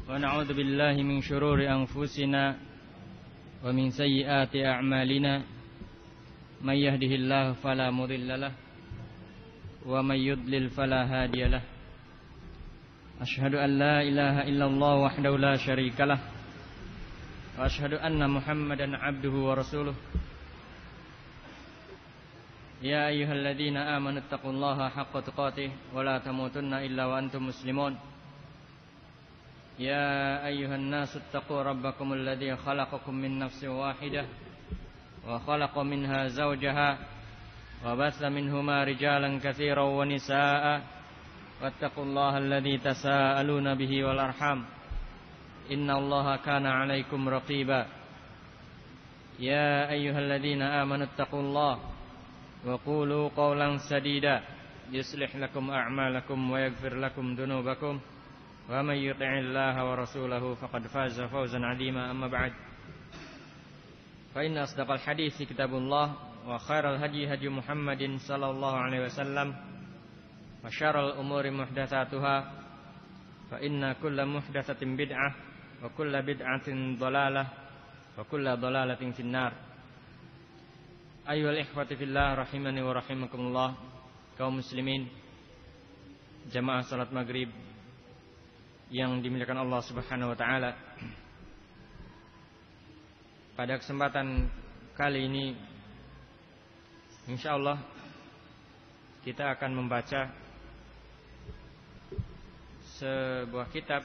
ونعوذ بالله من شرور أنفسنا ومن سيئات أعمالنا من يهده الله فلا مضل له ومن يضلل فلا هادي له أشهد أن لا إله إلا الله وحده لا شريك له وأشهد أن محمدا عبده ورسوله يا أيها الذين آمنوا اتقوا الله حق تقاته ولا تموتن إلا وأنتم مسلمون يا أيها الناس اتقوا ربكم الذي خلقكم من نفس واحدة وخلق منها زوجها وبث منهما رجالا كثيرا ونساء واتقوا الله الذي تساءلون به والأرحام إن الله كان عليكم رقيبا يا أيها الذين آمنوا اتقوا الله وقولوا قولا سديدا يصلح لكم أعمالكم ويغفر لكم ذنوبكم ومن يطع الله ورسوله فقد فاز فوزا عظيما أما بعد فإن أصدق الحديث كتاب الله وخير الهدي هدي محمد صلى الله عليه وسلم وشر الأمور محدثاتها فإن كل محدثة بدعة وكل بدعة ضلالة وكل ضلالة في النار. Ayyuhal ikhwati fillah rahimani wa rahimakumullah, kaum muslimin jamaah salat maghrib yang dimuliakan Allah Subhanahu wa taala. Pada kesempatan kali ini insyaallah kita akan membaca sebuah kitab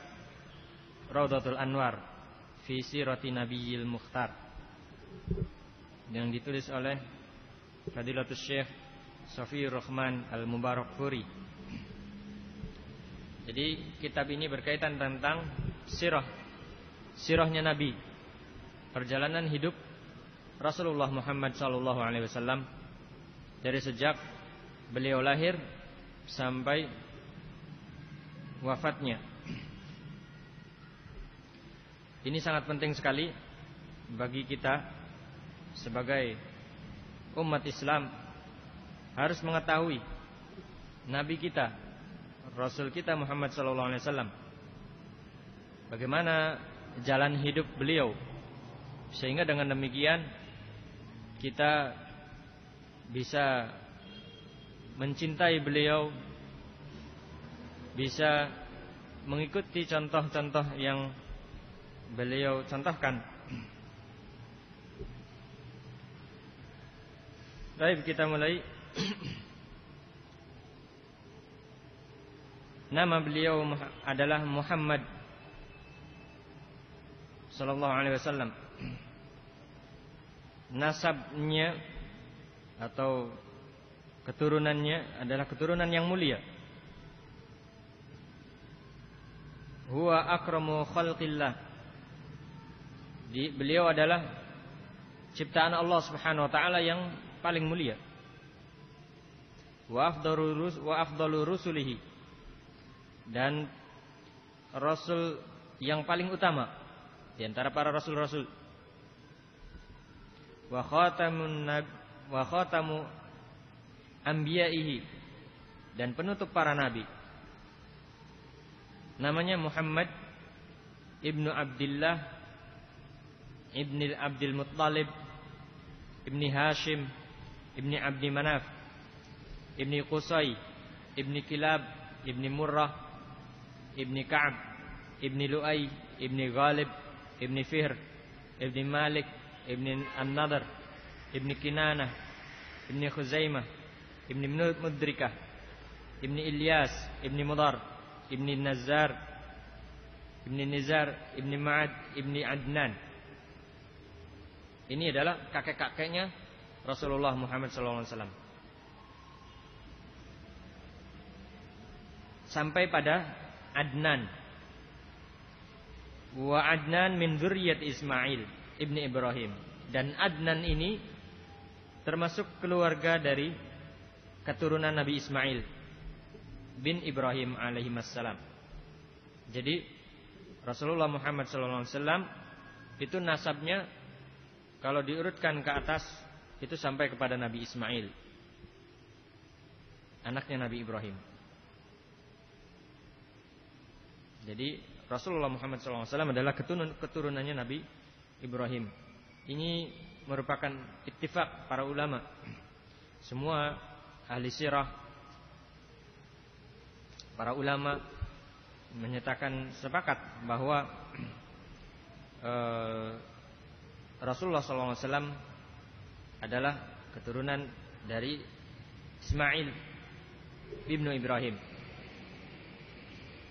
Raudhatul Anwar fi Sirati Nabiyil Mukhtar yang ditulis oleh Fadilatul Syekh Safiyur Rahman Al-Mubarakfuri. Jadi kitab ini berkaitan tentang sirahnya Nabi, perjalanan hidup Rasulullah Muhammad SAW dari sejak beliau lahir sampai wafatnya. Ini sangat penting sekali bagi kita sebagai umat Islam, harus mengetahui Nabi kita, Rasul kita Muhammad SAW, bagaimana jalan hidup beliau, sehingga dengan demikian kita bisa mencintai beliau, bisa mengikuti contoh-contoh yang beliau contohkan. Baik, kita mulai. Nama beliau adalah Muhammad sallallahu alaihi wasallam. Nasabnya atau keturunannya adalah keturunan yang mulia. Huwa akramu khalqillah. Beliau adalah ciptaan Allah Subhanahu wa taala yang paling mulia. Wa afdalu rusulihi, dan rasul yang paling utama di antara para rasul-rasul. Wa khatamu anbiya'ihi, dan penutup para nabi. Namanya Muhammad ibnu Abdullah ibni Abdul Muttalib ibni Hashim ibni Abdi Manaf ibni Qusay ibni Kilab ibni Murrah ibni Ka'ab ibni Lu'ay ibni Ghalib ibni Fihr ibni Malik ibni An-Nadr ibni Kinanah ibni Khuzaimah ibni Mudrikah ibni Ilyas ibni Mudar ibni Nizar ibni Ma'ad ibni Adnan. Ini adalah kakek-kakeknya Rasulullah Muhammad SAW. Sampai pada Adnan. Wa Adnan min dzurriyyat Ismail ibni Ibrahim. Dan Adnan ini termasuk keluarga dari keturunan Nabi Ismail bin Ibrahim alaihissalam. Jadi Rasulullah Muhammad SAW itu nasabnya kalau diurutkan ke atas itu sampai kepada Nabi Ismail, anaknya Nabi Ibrahim. Jadi Rasulullah Muhammad SAW adalah keturunannya Nabi Ibrahim. Ini merupakan ittifaq para ulama. Semua ahli sirah, para ulama menyatakan sepakat bahwa Rasulullah SAW adalah keturunan dari Ismail ibnu Ibrahim.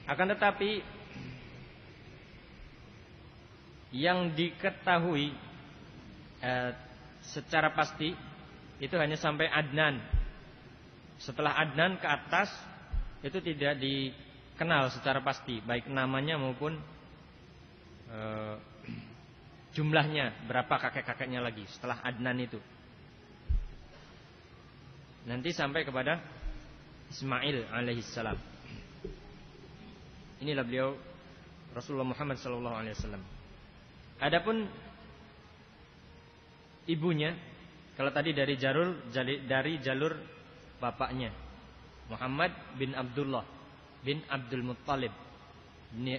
Akan tetapi yang diketahui secara pasti itu hanya sampai Adnan. Setelah Adnan ke atas itu tidak dikenal secara pasti, baik namanya maupun jumlahnya, berapa kakek-kakeknya lagi setelah Adnan itu. Nanti sampai kepada Ismail alaihissalam. Inilah beliau Rasulullah Muhammad sallallahu alaihi wasallam. Adapun ibunya, kalau tadi dari jalur bapaknya Muhammad bin Abdullah bin Abdul Muttalib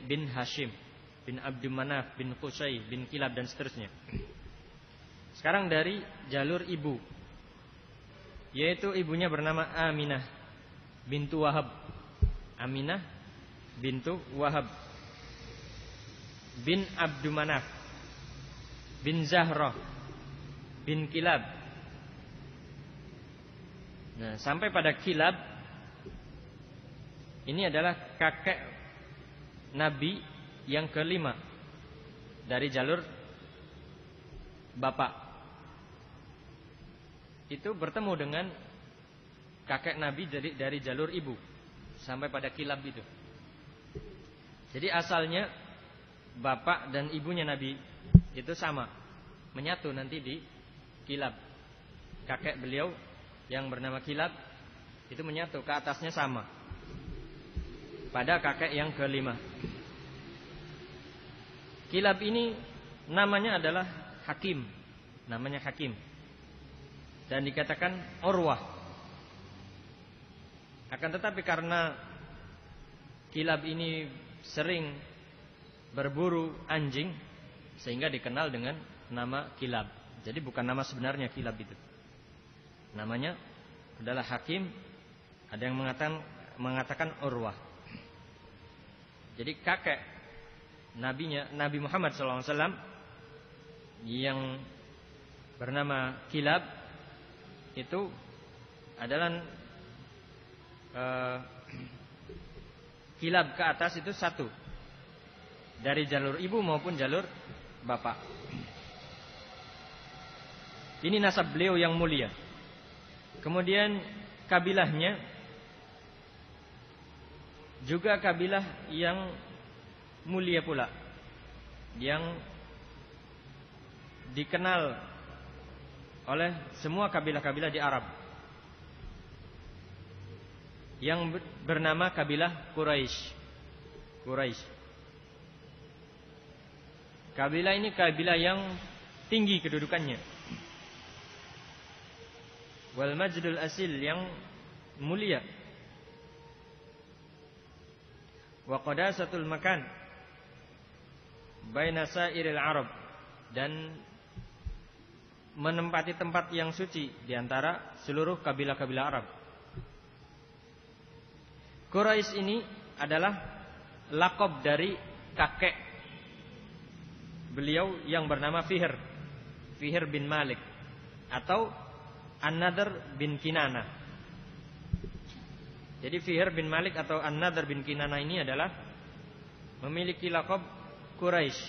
bin Hashim bin Abdul Manaf bin Qusay bin Kilab dan seterusnya. Sekarang dari jalur ibu, yaitu ibunya bernama Aminah bintu Wahab. Aminah bintu Wahab bin Abdul Manaf bin Zahrah bin Kilab. Nah, sampai pada Kilab, ini adalah kakek Nabi yang kelima dari jalur bapak. Itu bertemu dengan kakek Nabi dari jalur ibu sampai pada Kilab itu. Jadi asalnya bapak dan ibunya Nabi itu sama, menyatu nanti di Kilab. Kakek beliau yang bernama Kilab itu menyatu, ke atasnya sama pada kakek yang kelima. Kilab ini namanya adalah Hakim, namanya Hakim, dan dikatakan Urwah. Akan tetapi karena Kilab ini sering berburu anjing, sehingga dikenal dengan nama Kilab. Jadi bukan nama sebenarnya Kilab itu. Namanya adalah Hakim. Ada yang mengatakan Urwah. Jadi kakek Nabi Muhammad SAW yang bernama Kilab itu adalah Kilab ke atas itu satu, dari jalur ibu maupun jalur bapak. Ini nasab beliau yang mulia. Kemudian kabilahnya juga kabilah yang mulia pula, yang dikenal oleh semua kabilah-kabilah di Arab, yang bernama kabilah Quraisy. Kabilah ini kabilah yang tinggi kedudukannya. Wal majdul asil, yang mulia. Wa qadasatul makan baina sairil Arab, dan menempati tempat yang suci di antara seluruh kabilah-kabilah Arab. Quraisy ini adalah laqab dari kakek beliau yang bernama Fihr bin Malik atau An-Nadhr bin Kinana. Jadi Fihr bin Malik atau An-Nadhr bin Kinana ini adalah memiliki laqab Quraisy.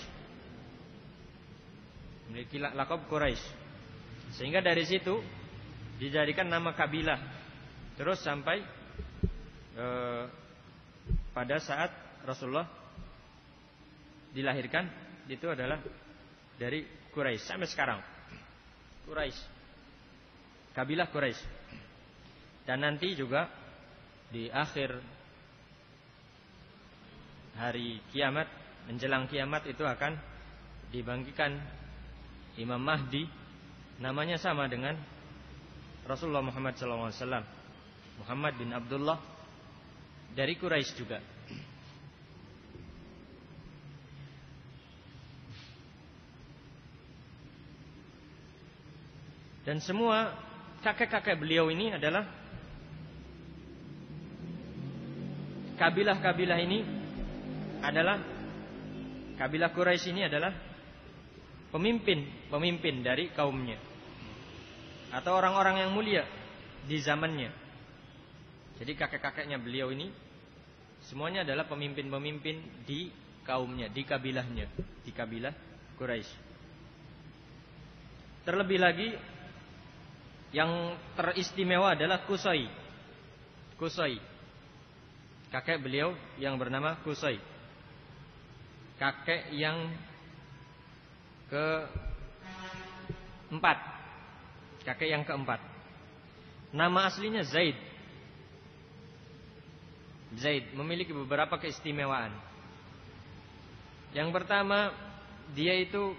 Memiliki laqab Quraisy. Sehingga dari situ dijadikan nama kabilah. Terus sampai pada saat Rasulullah dilahirkan, itu adalah dari Quraisy sampai sekarang. Quraisy, kabilah Quraisy. Dan nanti juga di akhir hari kiamat, menjelang kiamat, itu akan dibangkitkan Imam Mahdi, namanya sama dengan Rasulullah Muhammad SAW, Muhammad bin Abdullah, dari Quraisy juga. Dan semua kakek-kakek beliau ini adalah kabilah-kabilah ini adalah kabilah Quraisy ini adalah pemimpin dari kaumnya atau orang-orang yang mulia di zamannya. Jadi kakek-kakeknya beliau ini semuanya adalah pemimpin-pemimpin di kaumnya, di kabilahnya, di kabilah Quraisy. Terlebih lagi yang teristimewa adalah Qusay. Kakek beliau yang bernama Qusay. Kakek yang keempat. Kakek yang keempat. Nama aslinya Zaid. Zaid memiliki beberapa keistimewaan. Yang pertama, dia itu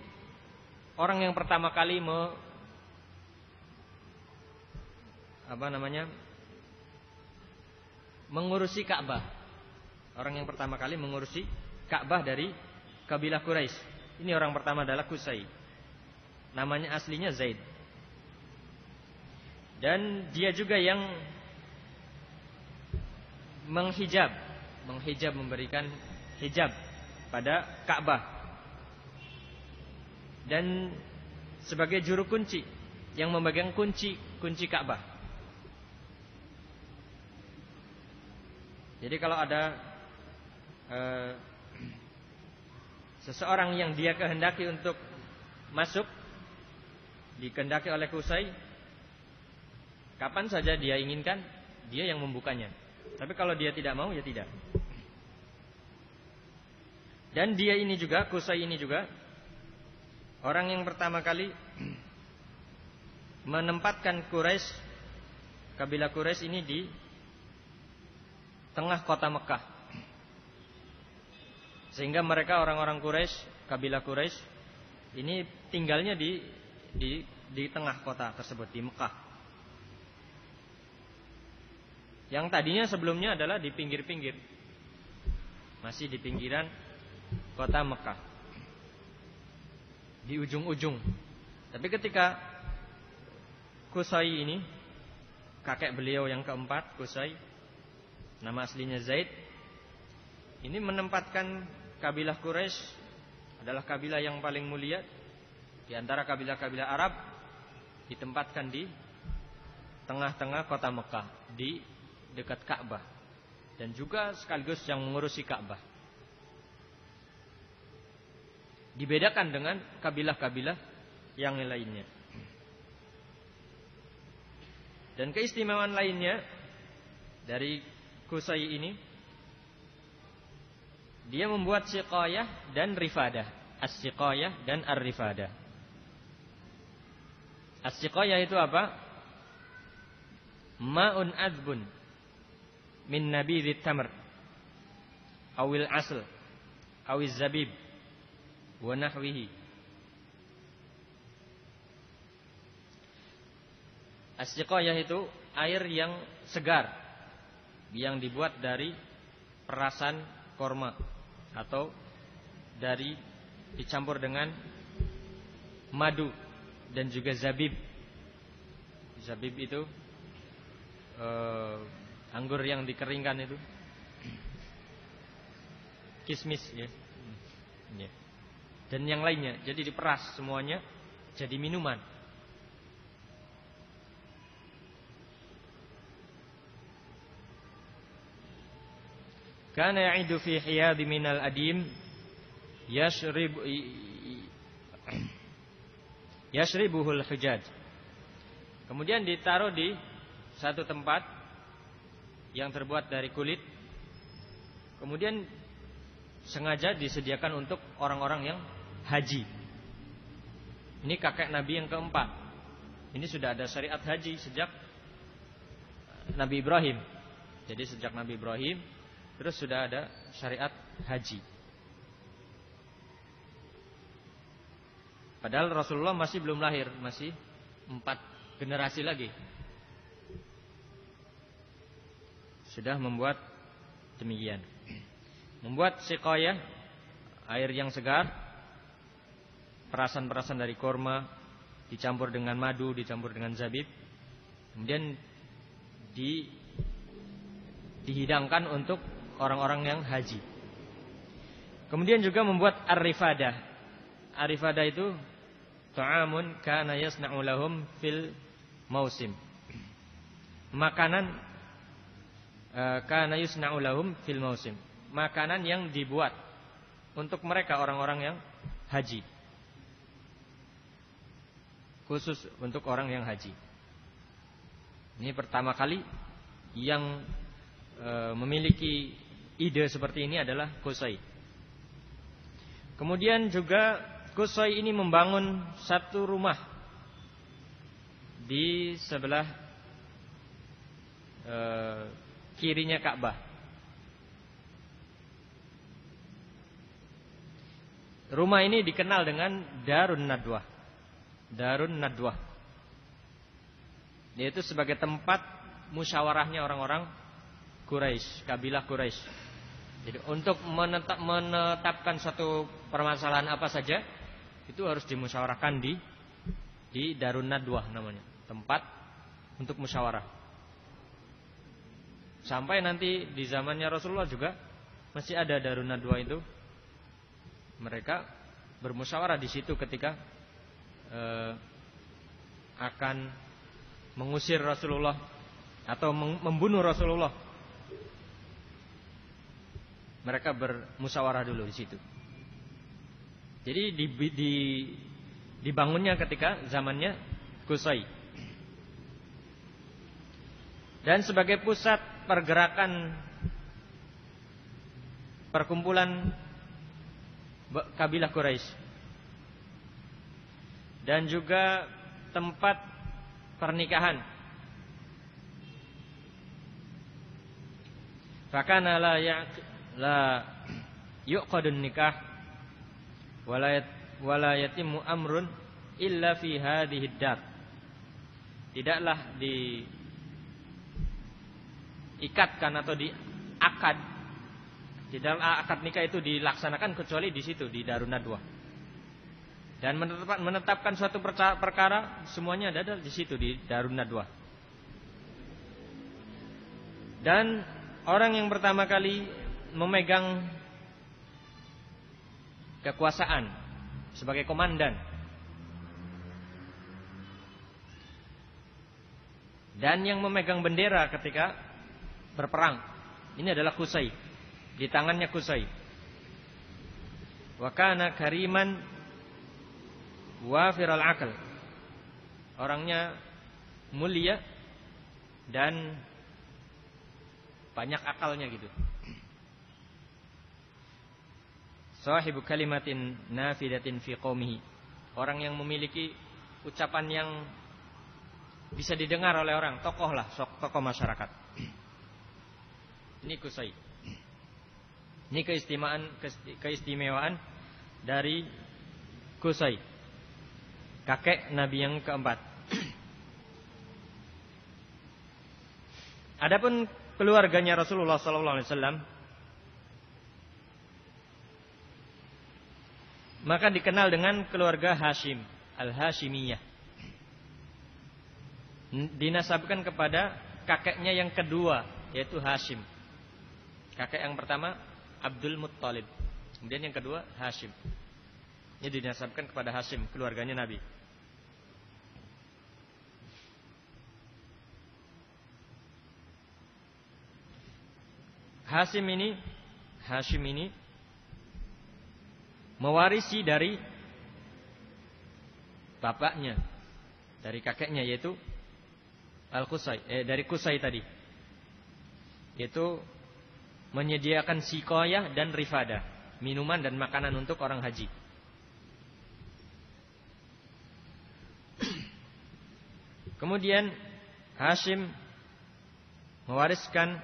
orang yang pertama kali mengurusi Ka'bah. Orang yang pertama kali mengurusi Ka'bah dari kabilah Quraisy. Ini orang pertama adalah Qusay. Namanya aslinya Zaid. Dan dia juga yang menghijab, memberikan hijab pada Ka'bah. Dan sebagai juru kunci yang memegang kunci Ka'bah. Jadi kalau ada seseorang yang dia kehendaki untuk masuk, dikehendaki oleh Qusay, kapan saja dia inginkan, dia yang membukanya. Tapi kalau dia tidak mau, ya tidak. Dan dia ini juga, Qusay ini juga orang yang pertama kali menempatkan Quraisy, kabilah Quraisy ini di tengah kota Mekah. Sehingga mereka orang-orang Quraisy, kabilah Quraisy ini tinggalnya di tengah kota tersebut, di Mekah. Yang tadinya sebelumnya adalah di pinggir-pinggir, masih di pinggiran kota Mekah, di ujung-ujung. Tapi ketika Qusay ini, kakek beliau yang keempat, Qusay, nama aslinya Zaid, ini menempatkan kabilah Quraisy adalah kabilah yang paling mulia di antara kabilah-kabilah Arab, ditempatkan di tengah-tengah kota Mekah, di dekat Ka'bah, dan juga sekaligus yang mengurusi Ka'bah. Dibedakan dengan kabilah-kabilah yang lainnya. Dan keistimewaan lainnya dari Qusay ini, dia membuat siqayah dan rifadah. As-siqayah dan ar-rifadah. As-siqayah itu apa? Ma'un adbun min nabidhit tamr awil asl awiz zabib wa nahwihi. As-siqayah itu air yang segar yang dibuat dari perasan korma atau dicampur dengan madu dan juga zabib. Zabib itu anggur yang dikeringkan itu, kismis ya. Dan yang lainnya, jadi diperas semuanya jadi minuman. Kana ya'idu fi hiyad minal adim yashribuhul hujaj. Kemudian ditaruh di satu tempat yang terbuat dari kulit. Kemudian sengaja disediakan untuk orang-orang yang haji. Ini kakek Nabi yang keempat. Ini sudah ada syariat haji sejak Nabi Ibrahim. Jadi sejak Nabi Ibrahim terus sudah ada syariat haji. Padahal Rasulullah masih belum lahir, masih 4 generasi lagi. Sudah membuat demikian. Membuat siqayah, air yang segar, perasan-perasan dari korma, dicampur dengan madu, dicampur dengan zabib, kemudian dihidangkan untuk orang-orang yang haji. Kemudian juga membuat ar-rifadah. Ar-rifadah itu ta'amun kana yasna'u lahum fil mausim. Makanan kana yusna'u lahum fil mausim. Makanan yang dibuat untuk mereka orang-orang yang haji. Khusus untuk orang yang haji. Ini pertama kali yang memiliki ide seperti ini adalah Qusay. Kemudian juga Qusay ini membangun satu rumah di sebelah kirinya Ka'bah. Rumah ini dikenal dengan Darun Nadwah. Darun Nadwah, yaitu sebagai tempat musyawarahnya orang-orang Quraisy, kabilah Quraisy. Jadi untuk menetapkan satu permasalahan apa saja, itu harus dimusyawarahkan di Darun Nadwah namanya, tempat untuk musyawarah. Sampai nanti di zamannya Rasulullah juga masih ada Darun Nadwah itu. Mereka bermusyawarah di situ ketika akan mengusir Rasulullah atau membunuh Rasulullah. Mereka bermusyawarah dulu di situ. Jadi dibangunnya ketika zamannya Qusay. Dan sebagai pusat pergerakan perkumpulan kabilah Quraisy. Dan juga tempat pernikahan. Fakana la yuqadun nikah wala yatimmu amrun illa fi hadhihi dar. Tidaklah diikatkan atau diakad, tidaklah akad nikah itu dilaksanakan kecuali di situ, di Darun Nadwah. Dan menetapkan suatu perkara semuanya ada di situ, di Darun Nadwah. Dan orang yang pertama kali memegang kekuasaan sebagai komandan dan yang memegang bendera ketika berperang, ini adalah Qusay. Di tangannya Qusay. Wa kana kariman wafiral akal. Orangnya mulia dan banyak akalnya gitu. Sahibu kalimatin nafidatin fi qaumihi. Orang yang memiliki ucapan yang bisa didengar oleh orang, tokoh lah, tokoh masyarakat. Ini Qusay. Ini keistimewaan dari Qusay, kakek Nabi yang keempat. Adapun keluarganya Rasulullah SAW, maka dikenal dengan keluarga Hashim, Al-Hashimiyah. Dinasabkan kepada kakeknya yang kedua, yaitu Hashim. Kakek yang pertama Abdul Muttalib, kemudian yang kedua Hashim. Ini dinasabkan kepada Hashim, keluarganya Nabi. Hashim ini mewarisi dari bapaknya, dari kakeknya, yaitu Al-Qusay, dari Qusay tadi, yaitu menyediakan siqayah dan rifadah, minuman dan makanan untuk orang haji. Kemudian Hashim mewariskan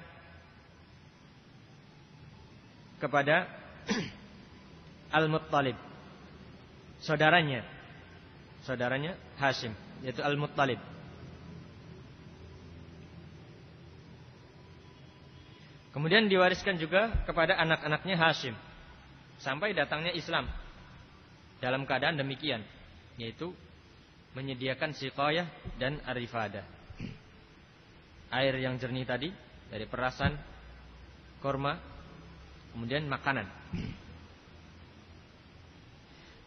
kepada Al-Muttalib, saudaranya Hashim, yaitu Al-Muttalib. Kemudian diwariskan juga kepada anak-anaknya Hashim sampai datangnya Islam dalam keadaan demikian, yaitu menyediakan siqayah dan arifadah. Air yang jernih tadi dari perasan korma, kemudian makanan.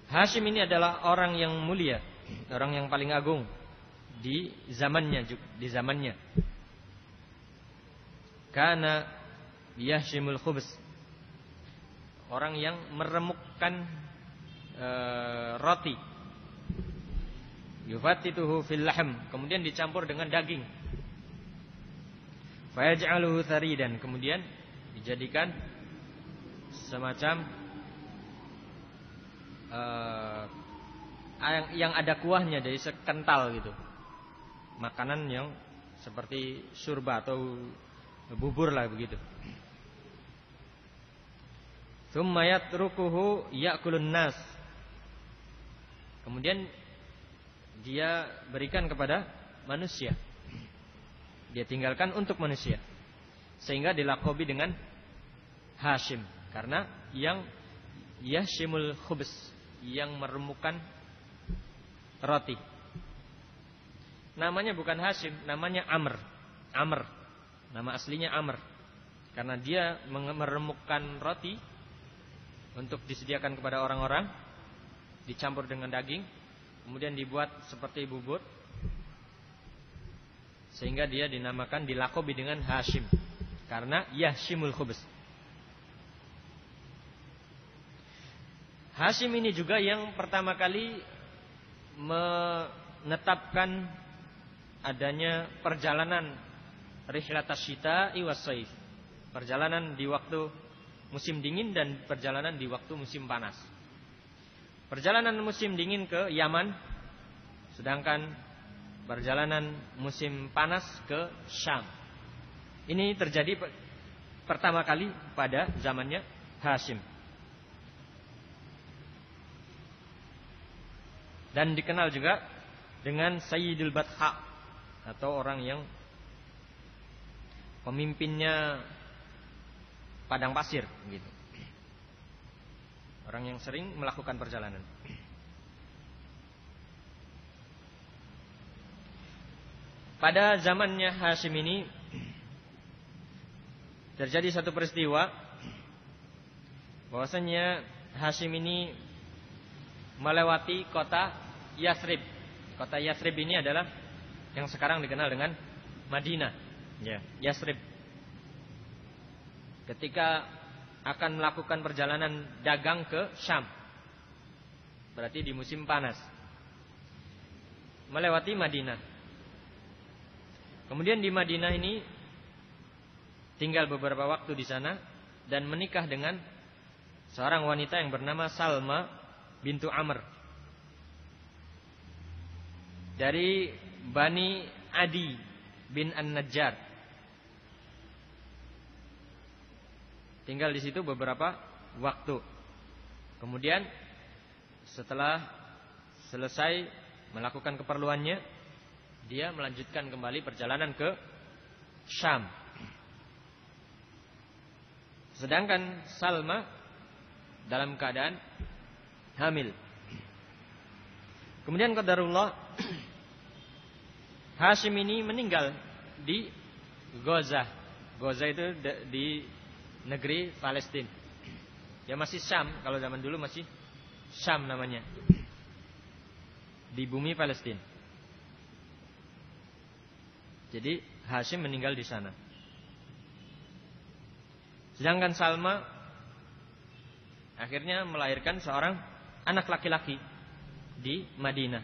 Hashim ini adalah orang yang mulia, orang yang paling agung di zamannya. Kana yahshimul khubz, orang yang meremukkan roti. Yufattituhu fil lahm, kemudian dicampur dengan daging. Fayaj'aluhu tharidan, kemudian dijadikan semacam yang ada kuahnya, jadi sekental gitu. Makanan yang seperti syurba atau bubur lah begitu. Tsumma yatrukuhu ya'kulun nas, kemudian dia berikan kepada manusia, dia tinggalkan untuk manusia, sehingga dilakobi dengan Hashim, karena yang yahshimul khubz, yang meremukkan roti. Namanya bukan Hashim, namanya Amr. Nama aslinya Amr, karena dia meremukkan roti untuk disediakan kepada orang-orang, dicampur dengan daging, kemudian dibuat seperti bubur, sehingga dia dinamakan, dilakobi dengan Hashim, karena yahshimul khubz. Hashim ini juga yang pertama kali menetapkan adanya perjalanan rihlatas syita'i was shaif, perjalanan di waktu musim dingin dan perjalanan di waktu musim panas. Perjalanan musim dingin ke Yaman, sedangkan perjalanan musim panas ke Syam. Ini terjadi pertama kali pada zamannya Hashim. Dan dikenal juga dengan Sayyidul Batha, atau orang yang pemimpinnya padang pasir gitu. Orang yang sering melakukan perjalanan. Pada zamannya Hashim ini terjadi satu peristiwa, bahwasanya Hashim ini melewati kota Yathrib. Kota Yathrib ini adalah yang sekarang dikenal dengan Madinah, ya, Yathrib. Ketika akan melakukan perjalanan dagang ke Syam, berarti di musim panas, melewati Madinah. Kemudian di Madinah ini tinggal beberapa waktu di sana dan menikah dengan seorang wanita yang bernama Salma bintu Amr dari Bani Adi bin An-Najjar. Tinggal di situ beberapa waktu. Kemudian setelah selesai melakukan keperluannya, dia melanjutkan kembali perjalanan ke Syam. Sedangkan Salma dalam keadaan hamil. Kemudian qadarullah, Hashim ini meninggal di Gaza. Gaza itu di negeri Palestina. Ya masih Syam, kalau zaman dulu masih Syam namanya, di bumi Palestina. Jadi Hashim meninggal di sana. Sedangkan Salma akhirnya melahirkan seorang anak laki-laki di Madinah,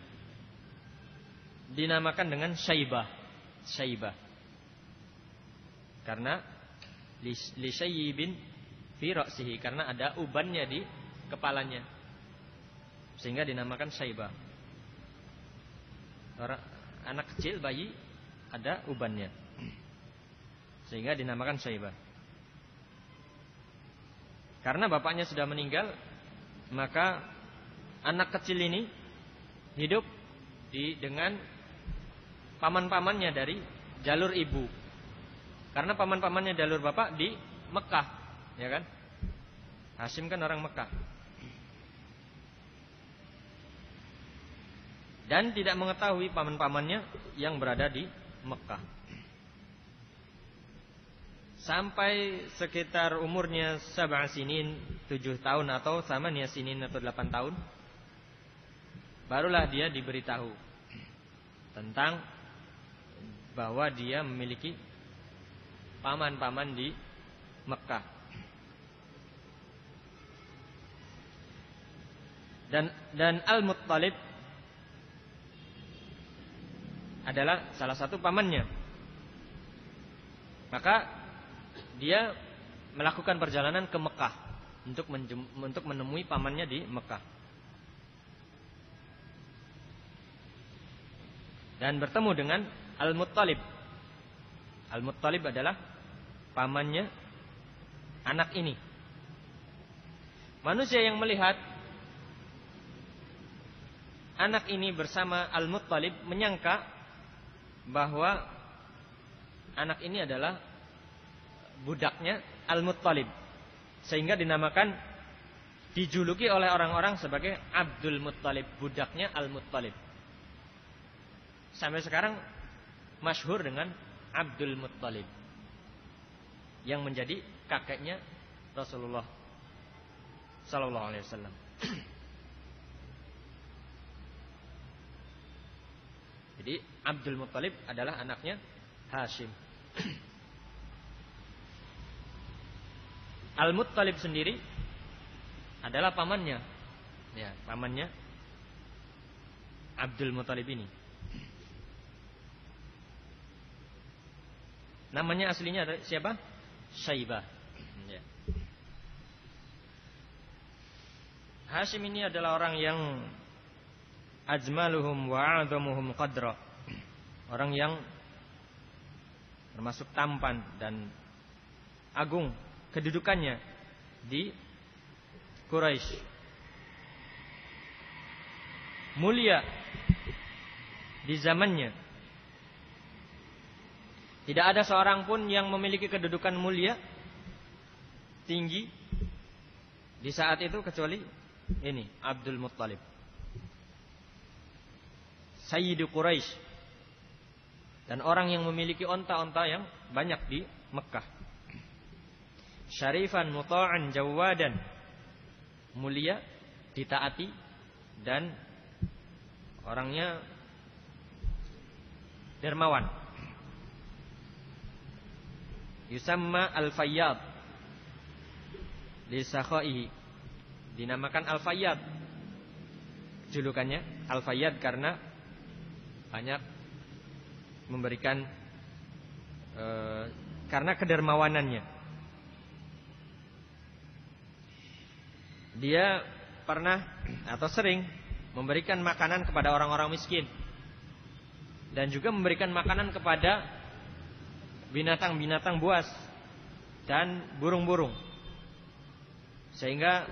dinamakan dengan Syaibah. Karena li syaibin fi ra'sihi, karena ada ubannya di kepalanya, sehingga dinamakan Syaibah. Orang anak kecil, bayi, ada ubannya, sehingga dinamakan Syaibah. Karena bapaknya sudah meninggal, maka anak kecil ini hidup dengan paman-pamannya dari jalur ibu. Karena paman-pamannya jalur bapak di Mekah, ya kan? Hashim kan orang Mekah. dan tidak mengetahui paman-pamannya yang berada di Mekah. Sampai sekitar umurnya 7 sinin, 7 tahun atau 8 sinin atau 8 tahun, barulah dia diberitahu tentang bahwa dia memiliki paman-paman di Mekah. Dan Al-Muttalib adalah salah satu pamannya. Maka dia melakukan perjalanan ke Mekah untuk menemui pamannya di Mekah. Dan bertemu dengan Al-Muttalib. Al-Muttalib adalah pamannya anak ini. Manusia yang melihat anak ini bersama Al-Muttalib menyangka bahwa anak ini adalah budaknya Al-Muttalib, sehingga dinamakan, dijuluki oleh orang-orang sebagai Abdul Muttalib, budaknya Al-Muttalib. Sampai sekarang masyhur dengan Abdul Muttalib, yang menjadi kakeknya Rasulullah sallallahu alaihi wasallam. Jadi Abdul Muttalib adalah anaknya Hashim. Al-Muttalib sendiri adalah pamannya. Ya, pamannya Abdul Muttalib ini. Namanya aslinya siapa? Syaibah. Ya. Hashim ini adalah orang yang ajmaluhum wa a'dhamuhum qadra. Orang yang termasuk tampan dan agung kedudukannya di Quraisy. Mulia di zamannya. Tidak ada seorang pun yang memiliki kedudukan mulia tinggi di saat itu kecuali ini Abdul Muttalib, Sayyidu Quraisy, dan orang yang memiliki onta-onta yang banyak di Mekah. Syarifan muta'an jawadan, mulia, ditaati, dan orangnya dermawan. Yusamma al-Fayyad li sakhaihi, dinamakan al-Fayyad, julukannya al-Fayyad karena banyak memberikan karena kedermawanannya. Dia pernah atau sering memberikan makanan kepada orang-orang miskin, dan juga memberikan makanan kepada binatang-binatang buas dan burung-burung, sehingga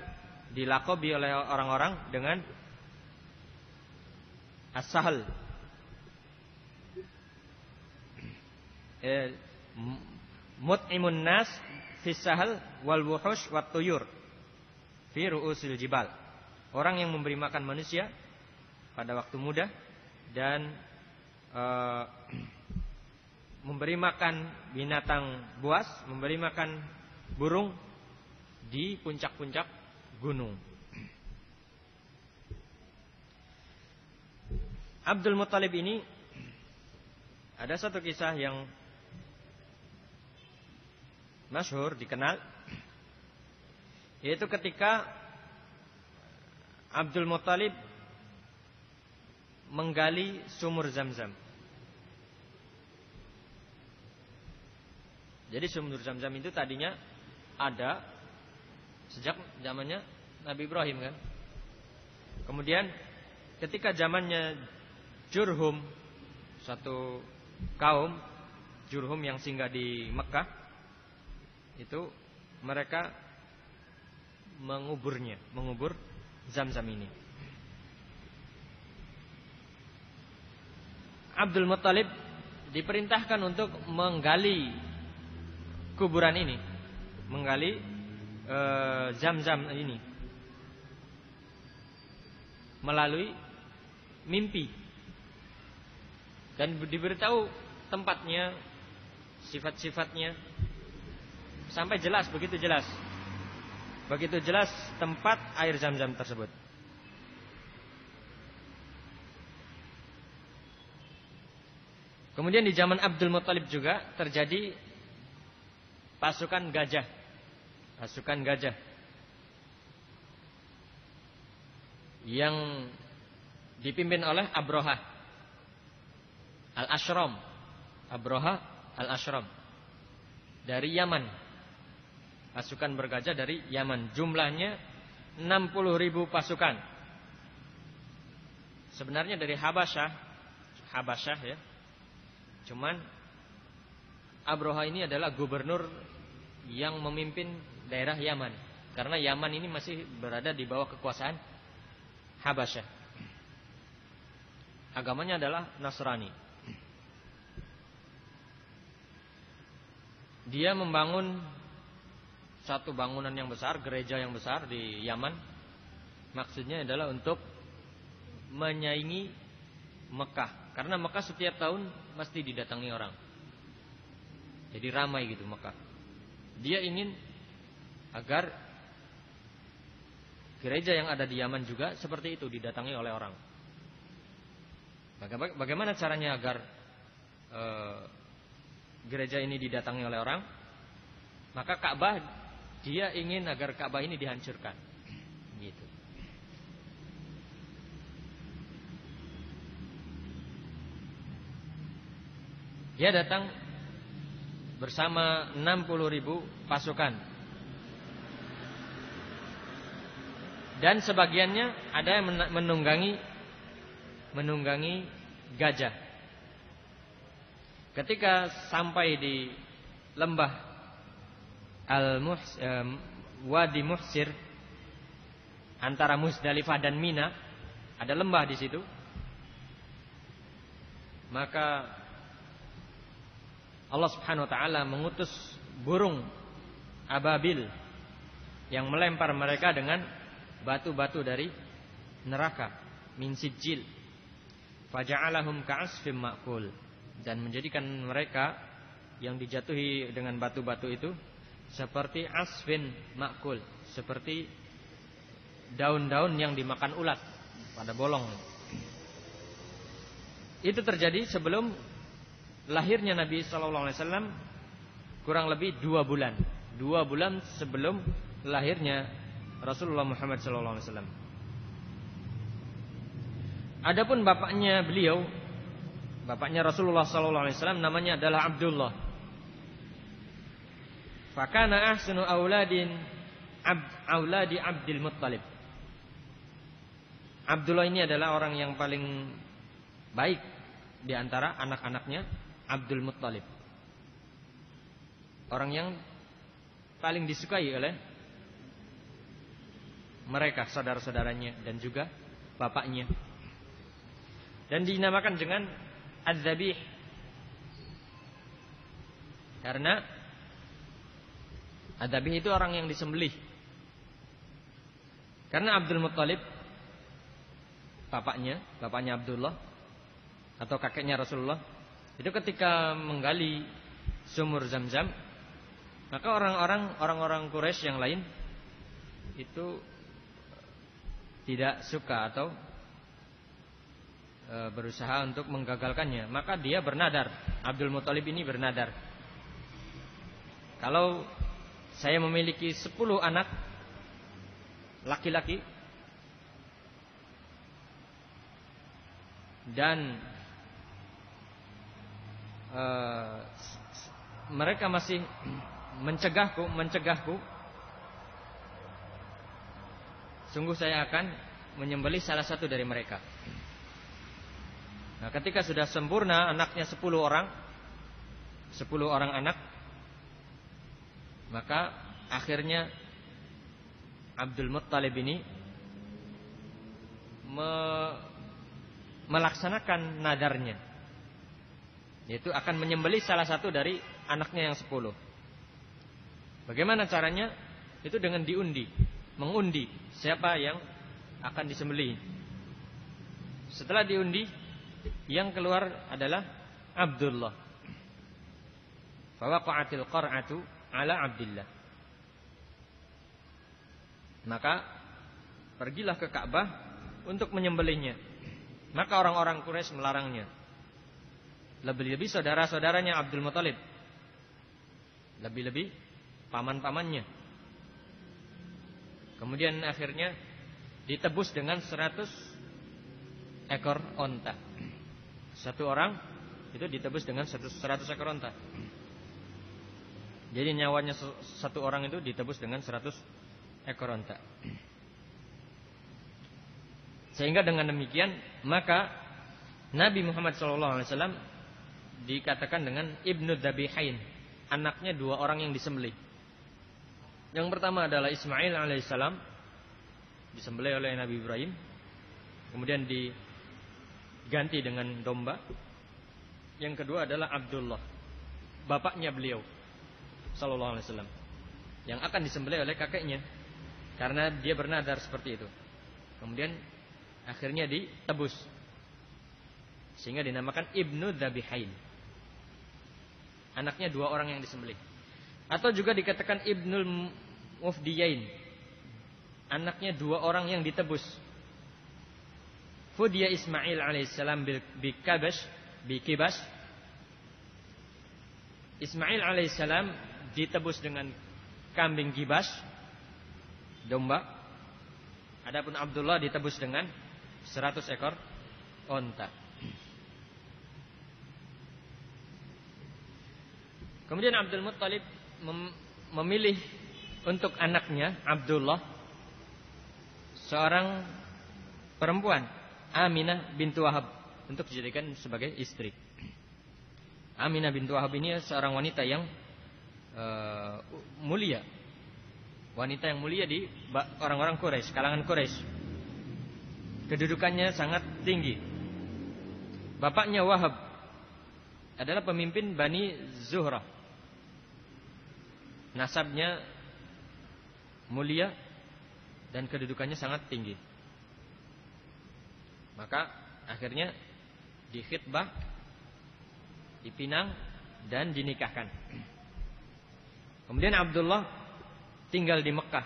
dilakobi oleh orang-orang dengan as-sahl, mut'imun nas fis sahl wal wuhush wat tuyur fi ru'usil jibal. Orang yang memberi makan manusia pada waktu muda dan memberi makan binatang buas, memberi makan burung di puncak-puncak gunung. Abdul Muttalib ini ada satu kisah yang masyhur, dikenal, yaitu ketika Abdul Muttalib menggali sumur Zam-Zam. Jadi sumur Zam-Zam itu tadinya ada sejak zamannya Nabi Ibrahim kan. Kemudian ketika zamannya Jurhum, satu kaum Jurhum yang singgah di Mekah, itu mereka mengubur Zam-Zam ini. Abdul Muttalib diperintahkan untuk menggali kuburan ini, menggali Zam-Zam ini melalui mimpi Dan diberitahu tempatnya, sifat-sifatnya, sampai jelas, begitu jelas. Begitu jelas tempat air Zam-Zam tersebut. Kemudian di zaman Abdul Muttalib juga terjadi pasukan gajah. Pasukan gajah yang dipimpin oleh Abroha Al-Ashram. Abroha Al-Ashram dari Yaman. Pasukan bergajah dari Yaman. Jumlahnya 60.000 pasukan. Sebenarnya dari Habasyah ya. Cuman Abroha ini adalah gubernur yang memimpin daerah Yaman. Karena Yaman ini masih berada di bawah kekuasaan Habasyah. Agamanya adalah Nasrani. Dia membangun satu bangunan yang besar, gereja yang besar di Yaman. Maksudnya adalah untuk menyaingi Mekah. Karena Mekah setiap tahun mesti didatangi orang. Jadi ramai gitu Mekah. Dia ingin agar gereja yang ada di Yaman juga seperti itu, didatangi oleh orang. Bagaimana caranya agar gereja ini didatangi oleh orang? Maka Ka'bah, dia ingin agar Ka'bah ini dihancurkan. Gitu. Dia datang bersama 60.000 pasukan. Dan sebagiannya ada yang menunggangi gajah. Ketika sampai di lembah Wadi Muhsir antara Musdalifah dan Mina, ada lembah di situ. Maka Allah Subhanahu wa taala mengutus burung ababil yang melempar mereka dengan batu-batu dari neraka, min sijil. Faja'alahum ka'asfim ma'kul, dan menjadikan mereka yang dijatuhi dengan batu-batu itu seperti asfin ma'kul, seperti daun-daun yang dimakan ulat pada bolong. Itu terjadi sebelum lahirnya Nabi sallallahu alaihi wasallam, kurang lebih 2 bulan. 2 bulan sebelum lahirnya Rasulullah Muhammad sallallahu alaihi wasallam. Adapun bapaknya beliau, bapaknya Rasulullah sallallahu alaihi wasallam, namanya adalah Abdullah. Fakana ahsanu auladi Abdul Muttalib. Abdullah ini adalah orang yang paling baik di antara anak-anaknya Abdul Muttalib. Orang yang paling disukai oleh mereka, saudara-saudaranya dan juga bapaknya. Dan dinamakan dengan Az-Zabih, karena Az-Zabih itu orang yang disembelih. Karena Abdul Muttalib, bapaknya Abdullah atau kakeknya Rasulullah, itu ketika menggali sumur Zam-Zam, maka orang-orang Quraisy yang lain itu tidak suka atau berusaha untuk menggagalkannya. Maka dia bernadar, Abdul Muttalib ini bernadar, kalau saya memiliki 10 anak laki-laki dan mereka masih mencegahku, sungguh saya akan menyembelih salah satu dari mereka. Nah, ketika sudah sempurna anaknya 10 orang anak, maka akhirnya Abdul Muttalib ini melaksanakan nadarnya, yaitu akan menyembelih salah satu dari anaknya yang 10. Bagaimana caranya? Itu dengan mengundi siapa yang akan disembelih. Setelah diundi, Yang keluar adalah Abdullah. Fawaqa'atil qar'atu ala Abdillah. Maka pergilah ke Ka'bah untuk menyembelihnya. Maka orang-orang Quraisy melarangnya. Lebih-lebih saudara-saudaranya Abdul Muthalib. Lebih-lebih paman-pamannya. Kemudian akhirnya ditebus dengan 100 ekor onta. Satu orang itu ditebus dengan 100 ekor onta. Jadi nyawanya satu orang itu ditebus dengan 100 ekor onta. Sehingga dengan demikian maka Nabi Muhammad SAW dikatakan dengan Ibnu Dzabihain, anaknya dua orang yang disembelih. Yang pertama adalah Ismail alaihissalam, disembelih oleh Nabi Ibrahim, kemudian diganti dengan domba. Yang kedua adalah Abdullah, bapaknya beliau sallallahu alaihi wasallam, yang akan disembelih oleh kakeknya karena dia bernadar seperti itu. Kemudian akhirnya ditebus sehingga dinamakan Ibnu Dzabihain, anaknya dua orang yang disembelih. Atau juga dikatakan Ibnul Mufdiyain, anaknya dua orang yang ditebus. Fudiya Ismail alaihissalam bikibas. Ismail alaihissalam ditebus dengan kambing kibas, domba. Adapun Abdullah ditebus dengan 100 ekor onta. Kemudian Abdul Muttalib memilih untuk anaknya Abdullah seorang perempuan, Aminah bintu Wahab, untuk dijadikan sebagai istri. Aminah bintu Wahab ini seorang wanita yang mulia, wanita yang mulia di orang-orang Quraisy, kalangan Quraisy. Kedudukannya sangat tinggi. Bapaknya Wahab adalah pemimpin Bani Zuhrah. Nasabnya mulia dan kedudukannya sangat tinggi. Maka akhirnya dikhitbah, dipinang dan dinikahkan. Kemudian Abdullah tinggal di Mekah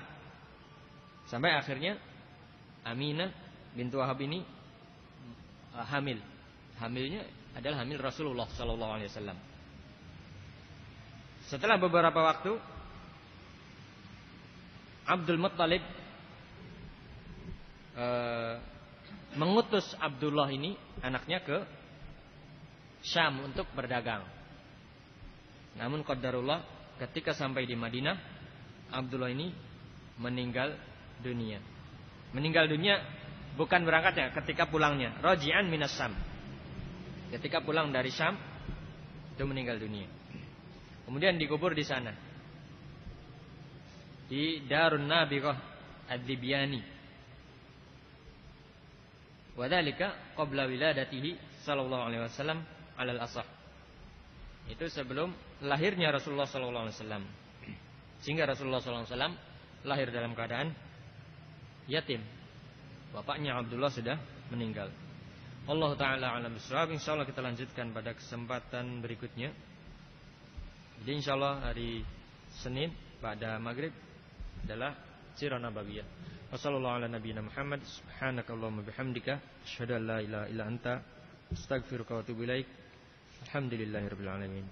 sampai akhirnya Aminah bintu Wahab ini hamil. Hamilnya adalah hamil Rasulullah SAW. Setelah beberapa waktu, Abdul Muttalib mengutus Abdullah ini, anaknya, ke Syam untuk berdagang. Namun qadarullah, ketika sampai di Madinah, Abdullah ini meninggal dunia. Meninggal dunia bukan berangkatnya, ketika pulangnya, raji'an minas Syam. Ketika pulang dari Syam, itu meninggal dunia. Kemudian dikubur di sana, di Darun Nabighah Ad-Dibyani. Wadzalika qabla wiladatihi sallallahu alaihi wasallam alal ashah. Itu sebelum lahirnya Rasulullah sallallahu alaihi wasallam. Sehingga Rasulullah sallallahu alaihi wasallam lahir dalam keadaan yatim. Bapaknya Abdullah sudah meninggal. Allah taala alam bissawab. Insyaallah kita lanjutkan pada kesempatan berikutnya. Jadi insyaallah hari Senin pada maghrib adalah Sirah Nabawiyah. Wassallallahu ala nabiyyina Muhammad. Subhanakallahumma bihamdika asyhadu an la ilaha illa anta astaghfiruka wa atubu ilaik. Alhamdulillahirabbil alamin.